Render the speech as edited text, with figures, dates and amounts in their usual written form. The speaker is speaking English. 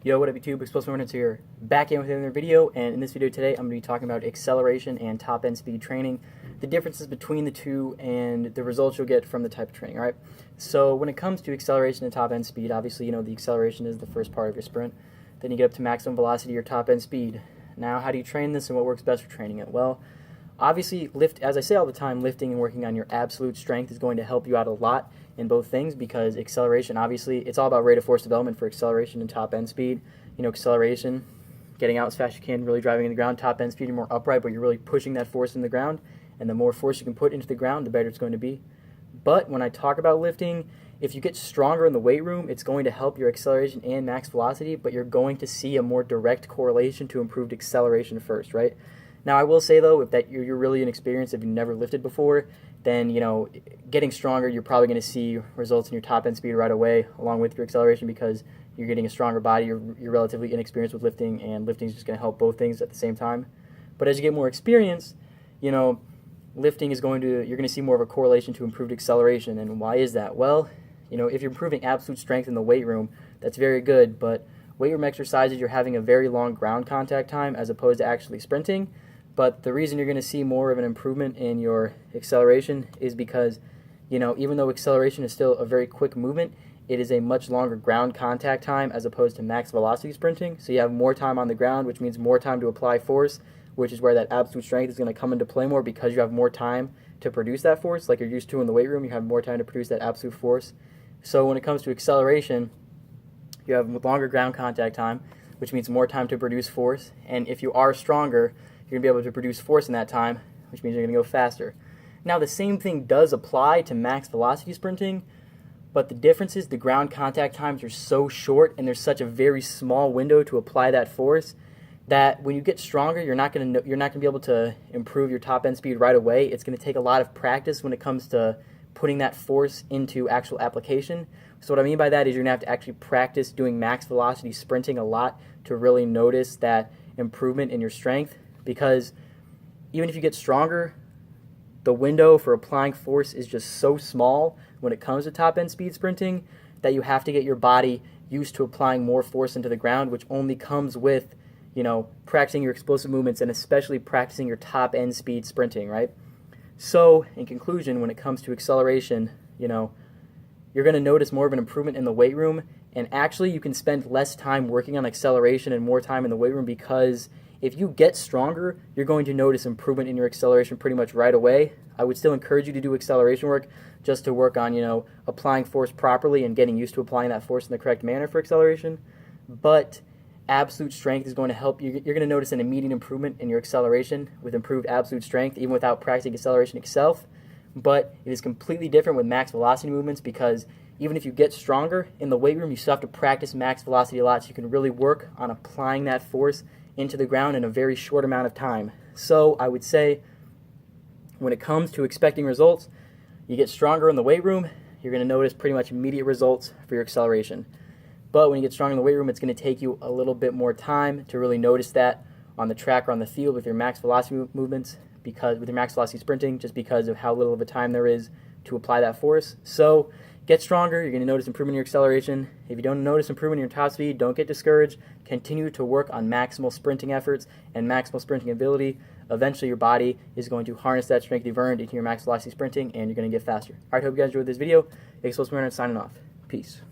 Yo, what up YouTube, Explosive Runners here, back in with another video, and in this video today I'm going to be talking about acceleration and top end speed training, the differences between the two, and the results you'll get from the type of training, alright? So when it comes to acceleration and top end speed, obviously you know the acceleration is the first part of your sprint, then you get up to maximum velocity or top end speed. Now how do you train this and what works best for training it? Well, obviously, as I say all the time, lifting and working on your absolute strength is going to help you out a lot in both things, because acceleration, obviously, it's all about rate of force development for acceleration and top end speed. You know, acceleration, getting out as fast as you can, really driving in the ground. Top end speed, you're more upright, but you're really pushing that force in the ground. And the more force you can put into the ground, the better it's going to be. But when I talk about lifting, if you get stronger in the weight room, it's going to help your acceleration and max velocity, but you're going to see a more direct correlation to improved acceleration first, right? Now, I will say, though, if that you're really inexperienced, if you've never lifted before, then, you know, getting stronger, you're probably going to see results in your top end speed right away, along with your acceleration, because you're getting a stronger body, you're relatively inexperienced with lifting, and lifting is just going to help both things at the same time. But as you get more experience, you know, lifting is you're going to see more of a correlation to improved acceleration. And why is that? Well, you know, if you're improving absolute strength in the weight room, that's very good, but weight room exercises, you're having a very long ground contact time as opposed to actually sprinting. But the reason you're going to see more of an improvement in your acceleration is because, you know, even though acceleration is still a very quick movement, it is a much longer ground contact time as opposed to max velocity sprinting. So you have more time on the ground, which means more time to apply force, which is where that absolute strength is going to come into play more, because you have more time to produce that force. Like you're used to in the weight room, you have more time to produce that absolute force. So when it comes to acceleration, you have longer ground contact time, which means more time to produce force. And if you are stronger, you're going to be able to produce force in that time, which means you're going to go faster. Now, the same thing does apply to max velocity sprinting, but the difference is the ground contact times are so short and there's such a very small window to apply that force that when you get stronger, you're not going to be able to improve your top end speed right away. It's going to take a lot of practice when it comes to putting that force into actual application. So what I mean by that is you're going to have to actually practice doing max velocity sprinting a lot to really notice that improvement in your strength. Because even if you get stronger, the window for applying force is just so small when it comes to top end speed sprinting that you have to get your body used to applying more force into the ground, which only comes with, you know, practicing your explosive movements and especially practicing your top end speed sprinting, right? So in conclusion, when it comes to acceleration, you know, you're going to notice more of an improvement in the weight room, and actually you can spend less time working on acceleration and more time in the weight room, because if you get stronger, you're going to notice improvement in your acceleration pretty much right away. I would still encourage you to do acceleration work just to work on, you know, applying force properly and getting used to applying that force in the correct manner for acceleration. But absolute strength is going to help you. You're going to notice an immediate improvement in your acceleration with improved absolute strength, even without practicing acceleration itself. But it is completely different with max velocity movements, because even if you get stronger in the weight room, you still have to practice max velocity a lot, so you can really work on applying that force into the ground in a very short amount of time. So I would say when it comes to expecting results, you get stronger in the weight room, you're going to notice pretty much immediate results for your acceleration. But when you get stronger in the weight room, it's going to take you a little bit more time to really notice that on the track or on the field with your max velocity movements, because with your max velocity sprinting, just because of how little of a time there is to apply that force. So get stronger, you're going to notice improvement in your acceleration. If you don't notice improvement in your top speed, don't get discouraged. Continue to work on maximal sprinting efforts and maximal sprinting ability. Eventually your body is going to harness that strength you've earned into your max velocity sprinting, and you're going to get faster. Alright, hope you guys enjoyed this video. Explosive Runner signing off. Peace.